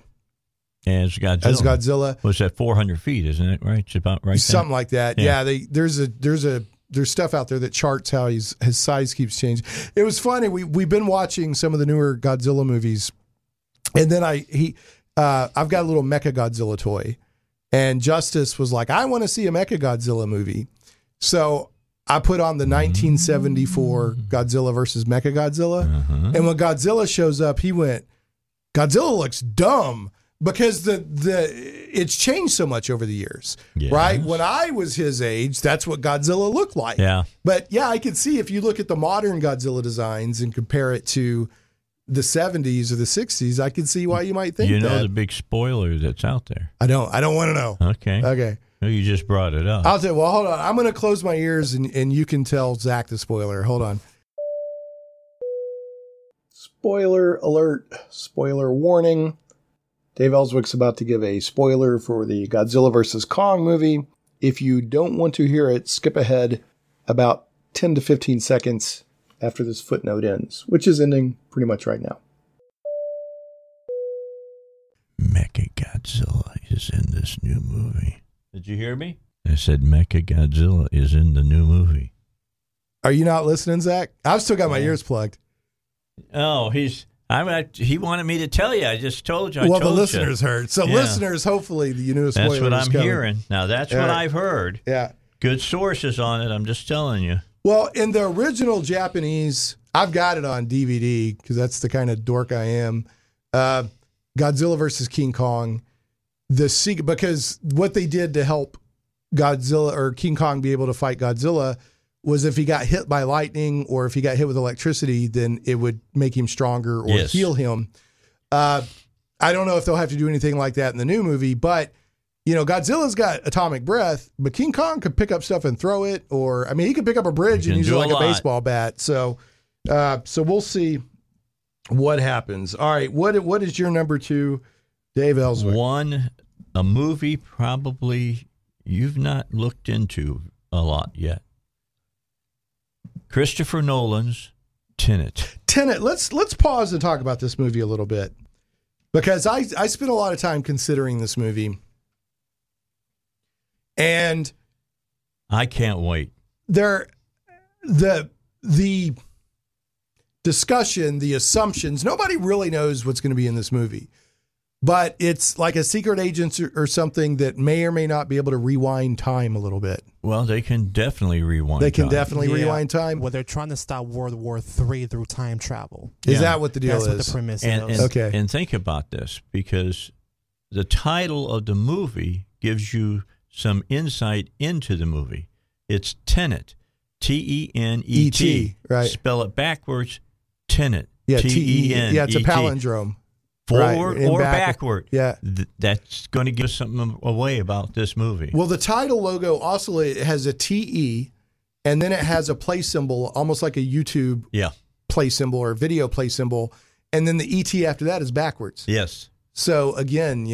as Godzilla. As Was that 400 feet, isn't it? Right? It's about right. Something like that. Yeah. Yeah. There's stuff out there that charts how his size keeps changing. It was funny. We've been watching some of the newer Godzilla movies, and then I've got a little Mecha Godzilla toy, and Justice was like, I want to see a Mecha Godzilla movie. So I put on the 1974 Godzilla versus Mecha Godzilla. And when Godzilla shows up, he went, Godzilla looks dumb because it's changed so much over the years, Yes. right? When I was his age, that's what Godzilla looked like. Yeah. But yeah, I can see if you look at the modern Godzilla designs and compare it to the 70s or the 60s, I can see why you might think that. You know the big spoiler that's out there. I don't want to know. Okay. Okay. Well, you just brought it up. I'll tell you, well, hold on. I'm going to close my ears and you can tell Zach the spoiler. Hold on. Spoiler alert. Spoiler warning. Dave Elswick's about to give a spoiler for the Godzilla vs. Kong movie. If you don't want to hear it, skip ahead about 10 to 15 seconds after this footnote ends, which is ending pretty much right now. Mecha Godzilla is in this new movie. Did you hear me? I said Mecha Godzilla is in the new movie. Are you not listening, Zach? I've still got my ears plugged. Oh, he wanted me to tell you. I just told you. The listeners heard. So Yeah. listeners, hopefully you knew a spoiler That's what was I'm coming. hearing. Now, that's what I've heard. Yeah. Good sources on it. I'm just telling you. Well, in the original Japanese, I've got it on DVD because that's the kind of dork I am. Godzilla versus King Kong, because what they did to help Godzilla or King Kong be able to fight Godzilla was if he got hit by lightning or if he got hit with electricity, then it would make him stronger or heal him. I don't know if they'll have to do anything like that in the new movie, but Godzilla's got atomic breath, but King Kong could pick up stuff and throw it, he could pick up a bridge and use it like a baseball bat. So we'll see what happens. All right, what is your number 2, Dave Elswick? A movie probably you've not looked into a lot yet. Christopher Nolan's Tenet. Let's pause and talk about this movie a little bit because I spent a lot of time considering this movie. And I can't wait. The discussion, the assumptions, nobody really knows what's going to be in this movie. But it's like a secret agent or something that may or may not be able to rewind time a little bit. Well, they can definitely rewind rewind time. Well, they're trying to stop World War III through time travel. Is that what the deal is? That's what the premise is. Okay. And think about this, because the title of the movie gives you some insight into the movie. It's Tenet. T-E-N-E-T. Right. Spell it backwards. Tenet. Yeah, T-E-N-E-T. Yeah, it's a palindrome. Forward right, or backward. Yeah. That's going to give us something away about this movie. Well, the title logo also has a T-E, and then it has a play symbol, almost like a YouTube play symbol or video play symbol, and then the E-T after that is backwards. Yes. So, again,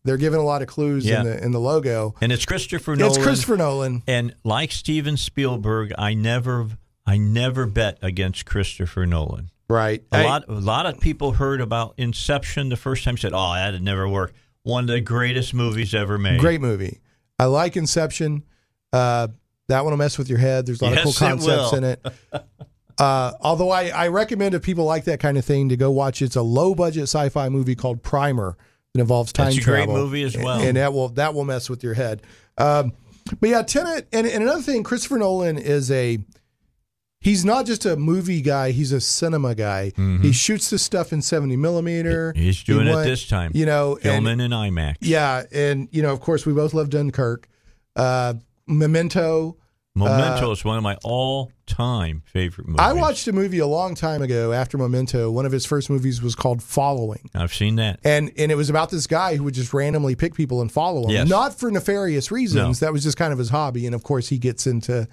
They're giving a lot of clues in the logo. And it's Christopher Nolan. It's Christopher Nolan. And like Steven Spielberg, I never bet against Christopher Nolan. Right. A lot of people heard about Inception the first time, said, "Oh, that'd never work." One of the greatest movies ever made. Great movie. I like Inception. That one will mess with your head. There's a lot of cool concepts in it. Although I recommend if people like that kind of thing to go watch. It's a low budget sci-fi movie called Primer that involves time travel. That's a great movie as well, and that will mess with your head. But yeah, Tenet, and another thing, Christopher Nolan he's not just a movie guy; he's a cinema guy. Mm-hmm. He shoots this stuff in 70 millimeter. He's doing it this time, filming in IMAX. Yeah, and of course, we both love Dunkirk. Memento. Memento is one of my all-time favorite movies. I watched a movie a long time ago after Memento. One of his first movies was called Following. I've seen that. And it was about this guy who would just randomly pick people and follow them. Yes. Not for nefarious reasons. No. That was just kind of his hobby. And, of course, he gets into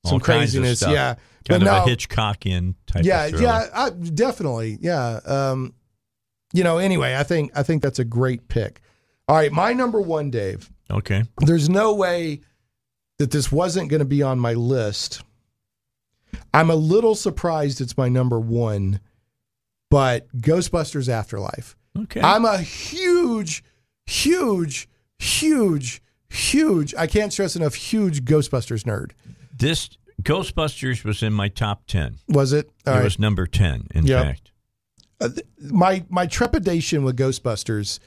some craziness. Yeah. Kind of a Hitchcockian type of thriller. Yeah, definitely. Yeah. Anyway, I think that's a great pick. All right, my number one, Dave. Okay. There's no way that this wasn't going to be on my list. I'm a little surprised it's my number one, but Ghostbusters Afterlife. Okay. I'm a huge, I can't stress enough, huge Ghostbusters nerd. This Ghostbusters was in my top 10. Was it? It was number 10, in fact. My trepidation with Ghostbusters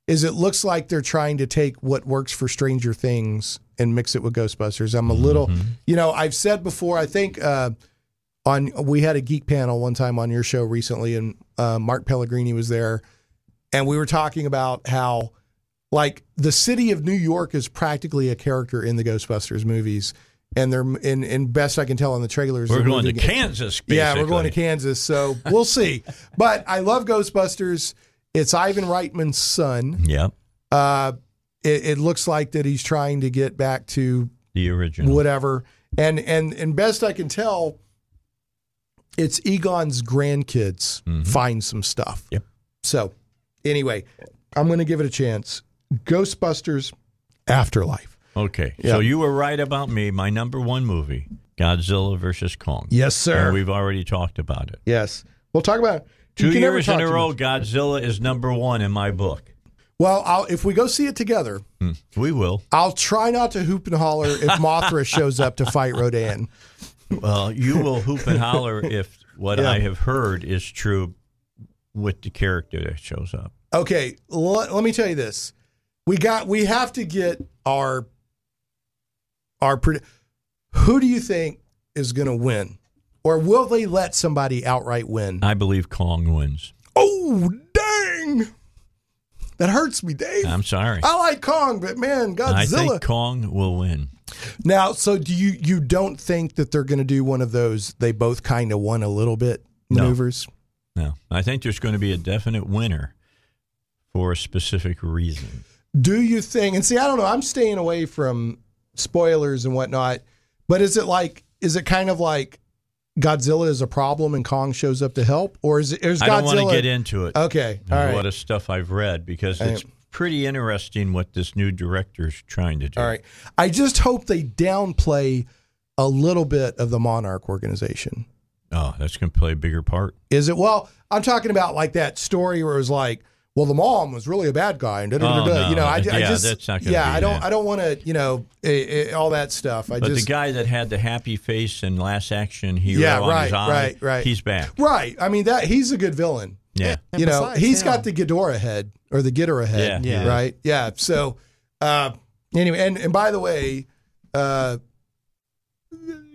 is it looks like they're trying to take what works for Stranger Things and mix it with Ghostbusters. I'm a little, I've said before, I think we had a geek panel one time on your show recently, and Mark Pellegrini was there, and we were talking about how, like, the city of New York is practically a character in the Ghostbusters movies, and they're in best I can tell in the trailers. We're going to Kansas, basically. Yeah, we're going to Kansas, so we'll see. But I love Ghostbusters. It's Ivan Reitman's son. Yep. It looks like that he's trying to get back to the original, whatever. And best I can tell, it's Egon's grandkids find some stuff. Yep. So anyway, I'm going to give it a chance. Ghostbusters Afterlife. Okay. Yep. So you were right about me. My number one movie, Godzilla versus Kong. Yes, sir. And we've already talked about it. Yes. We'll talk about it. 2 years in a row, Godzilla is number one in my book. Well, if we go see it together, we will. I'll try not to hoop and holler if Mothra shows up to fight Rodan. Well, you will hoop and holler if what I have heard is true with the character that shows up. Okay, let me tell you this: we have to get our. Who do you think is going to win? Or will they let somebody outright win? I believe Kong wins. Oh, dang. That hurts me, Dave. I'm sorry. I like Kong, but man, Godzilla. I think Kong will win. Now, so do you don't think that they're going to do one of those, they both kind of won a little bit maneuvers? No. I think there's going to be a definite winner for a specific reason. Do you think, and see, I don't know, I'm staying away from spoilers and whatnot, but is it kind of like Godzilla is a problem and Kong shows up to help, or is Godzilla? I don't want to get into it. Okay, all right. A lot of stuff I've read because it's pretty interesting what this new director's trying to do. All right, I just hope they downplay a little bit of the Monarch organization. Oh, that's going to play a bigger part. Is it? Well, I'm talking about like that story where it was like, well, the mom was really a bad guy, and that's not going to be I don't want to, all that stuff. But the guy that had the happy face and Last Action Hero on his eye, right, he's back. Right. I mean he's a good villain. Yeah. He's got the Ghidorah head or the Ghidorah head. Yeah. Right. Yeah. So anyway, and by the way,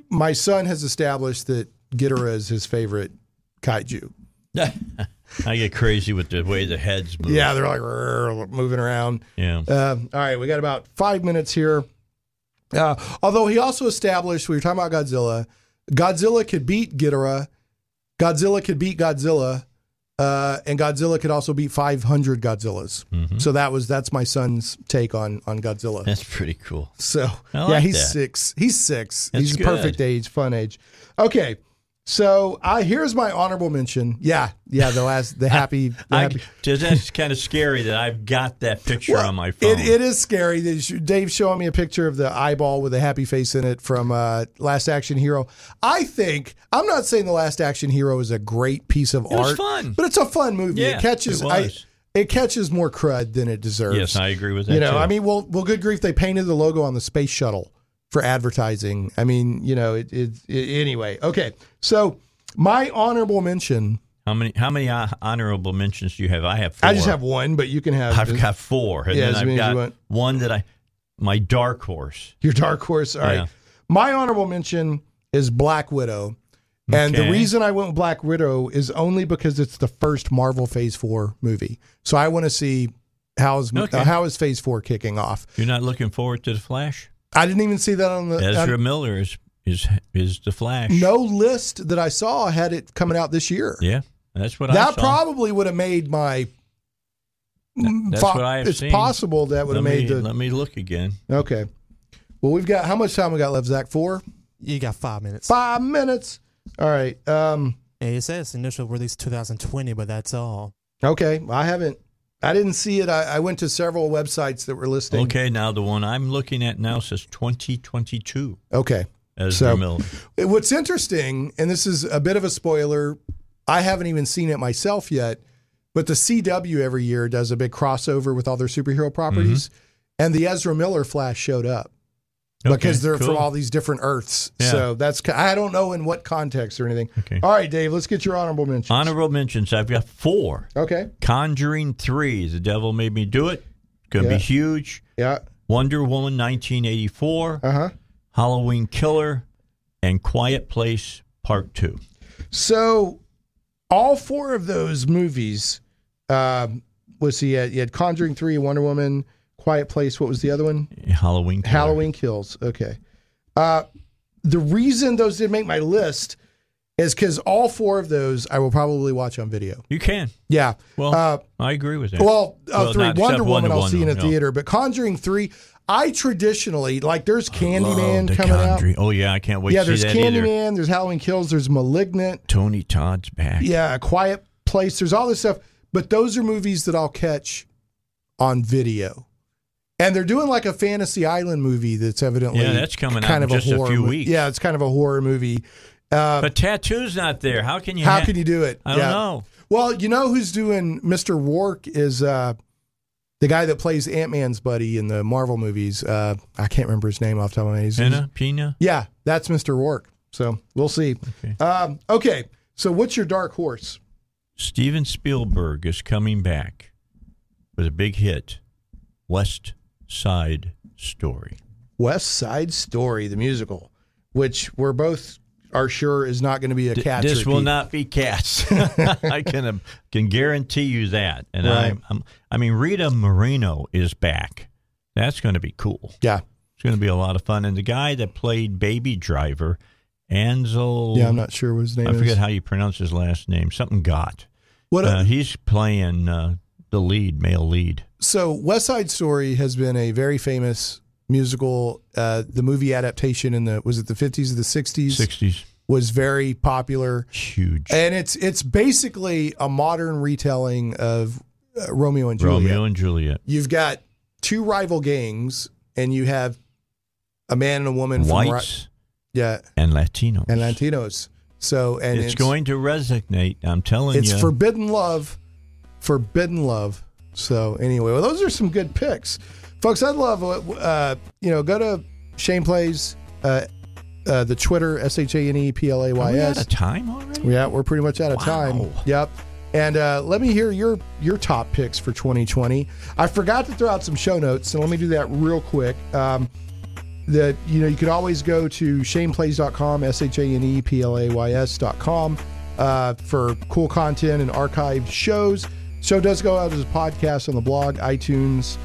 my son has established that Ghidorah is his favorite kaiju. I get crazy with the way the heads move. Yeah, they're like moving around. Yeah. All right, we got about 5 minutes here. Although he also established, we were talking about Godzilla. Godzilla could beat Ghidorah. Godzilla could beat Godzilla. And Godzilla could also beat 500 Godzillas. Mm-hmm. So that's my son's take on Godzilla. That's pretty cool. So he's 6. He's 6. He's a perfect age, fun age. Okay. So here's my honorable mention. The happy. That's kind of scary that I've got that picture on my phone. It is scary. Dave's showing me a picture of the eyeball with a happy face in it from Last Action Hero. I'm not saying The Last Action Hero is a great piece of art. It was fun. But it's a fun movie. Yeah, it catches more crud than it deserves. Yes, I agree with that. Too. I mean, well, good grief, they painted the logo on the space shuttle for advertising. I mean, anyway. Okay, so my honorable mention. How many honorable mentions do you have? I have 4. I just have one, but you can have. I've got 4, and then I've got one that my dark horse. Your dark horse. All right. My honorable mention is Black Widow, and the reason I went with Black Widow is only because it's the first Marvel Phase 4 movie. So I want to see how is Phase 4 kicking off. You're not looking forward to the Flash? I didn't even see that on the Ezra Miller is the Flash. No list that I saw had it coming out this year. Yeah, that's what I saw. That probably would have made my. That's what I have seen. It's possible that would have made the. Let me look again. Okay. Well, we've got how much time we got left, Zach? 4. You got 5 minutes. 5 minutes. All right. It says initial release 2020, but that's all. Okay, I didn't see it. I went to several websites that were listing. Okay, now the one I'm looking at now says 2022. Okay. Ezra Miller. What's interesting, and this is a bit of a spoiler, I haven't even seen it myself yet, but the CW every year does a big crossover with all their superhero properties, and the Ezra Miller Flash showed up. Because they're from all these different Earths. Yeah. So I don't know in what context or anything. Okay. All right, Dave, let's get your honorable mentions. Honorable mentions, I've got 4. Okay. Conjuring 3, The Devil Made Me Do It. Going to be huge. Yeah. Wonder Woman 1984. Uh-huh. Halloween Killer. And Quiet Place Part 2. So all 4 of those movies, you had Conjuring 3, Wonder Woman, Quiet Place. What was the other one? Halloween Killer. Halloween Kills. Okay. The reason those didn't make my list is because all 4 of those I will probably watch on video. You can. Yeah. Well, I agree with that. 3, Wonder Woman I'll see in a theater. But Conjuring 3, I traditionally, there's Candyman coming out. Oh, yeah, I can't wait to see that. Yeah, there's Candyman, there's Halloween Kills, there's Malignant. Tony Todd's back. Yeah, Quiet Place. There's all this stuff. But those are movies that I'll catch on video. And they're doing a Fantasy Island movie that's evidently that's coming out in just a few weeks. Yeah, it's kind of a horror movie. But Tattoo's not there. How can you can you do it? I don't know. Well, you know who's doing Mr. Rourke is the guy that plays Ant-Man's buddy in the Marvel movies. I can't remember his name off the top of my head. Pina? Yeah, that's Mr. Rourke. So we'll see. Okay, so what's your dark horse? Steven Spielberg is coming back with a big hit, West Side Story. West Side Story, the musical, which we're both are sure is not going to be a Cats. This will not be Cats. I can guarantee you that. And right. I mean, Rita Moreno is back. That's going to be cool. Yeah, it's going to be a lot of fun. And the guy that played Baby Driver, Ansel. Yeah, I'm not sure what his name is. I forget how you pronounce his last name. Something Gott. He's playing the male lead. So West Side Story has been a very famous musical. The movie adaptation was it the 50s or the 60s? 60s. Was very popular. Huge. And it's basically a modern retelling of Romeo and Juliet. Romeo and Juliet. You've got 2 rival gangs, and you have a man and a woman Whites and Latinos. And Latinos. So it's going to resonate, I'm telling you. It's forbidden love. Forbidden love. So anyway, well, those are some good picks. Folks, I'd love, go to Shane Plays, the Twitter, ShanePlays. Are we out of time already? Yeah, we're pretty much out of time. Yep. And let me hear your top picks for 2020. I forgot to throw out some show notes, so let me do that real quick. You could always go to shaneplays.com, ShanePlays.com for cool content and archived shows. Show does go out as a podcast on the blog, iTunes,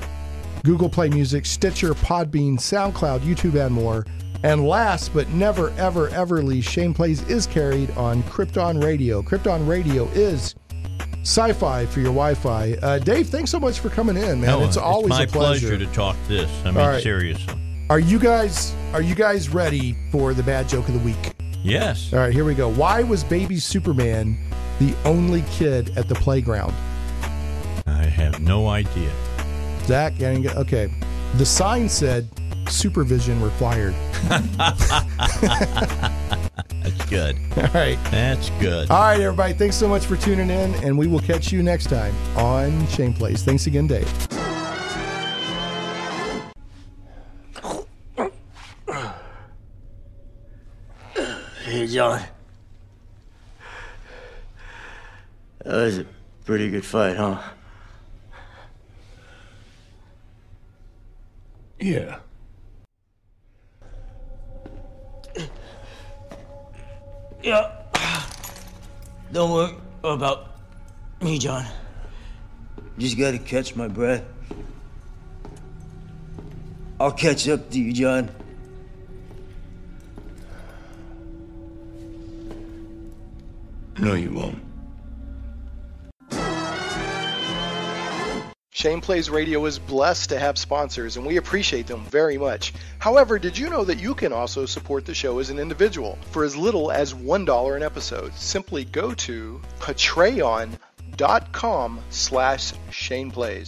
Google Play Music, Stitcher, Podbean, SoundCloud, YouTube, and more. And last but never, ever, ever least, Shane Plays is carried on Krypton Radio. Krypton Radio is sci-fi for your Wi-Fi. Dave, thanks so much for coming in, man. It's always a pleasure to talk this. I mean, seriously. Are you guys ready for the bad joke of the week? Yes. All right, here we go. Why was baby Superman the only kid at the playground? I have no idea. Zach, okay. The sign said supervision required. That's good. All right. That's good. All right, everybody. Thanks so much for tuning in, and we will catch you next time on Shane Plays. Thanks again, Dave. Hey, John. That was a pretty good fight, huh? Yeah. Yeah. Don't worry about me, John. Just gotta catch my breath. I'll catch up to you, John. No, you won't. Shane Plays Radio is blessed to have sponsors, and we appreciate them very much. However, did you know that you can also support the show as an individual for as little as $1 an episode? Simply go to patreon.com/ShanePlays.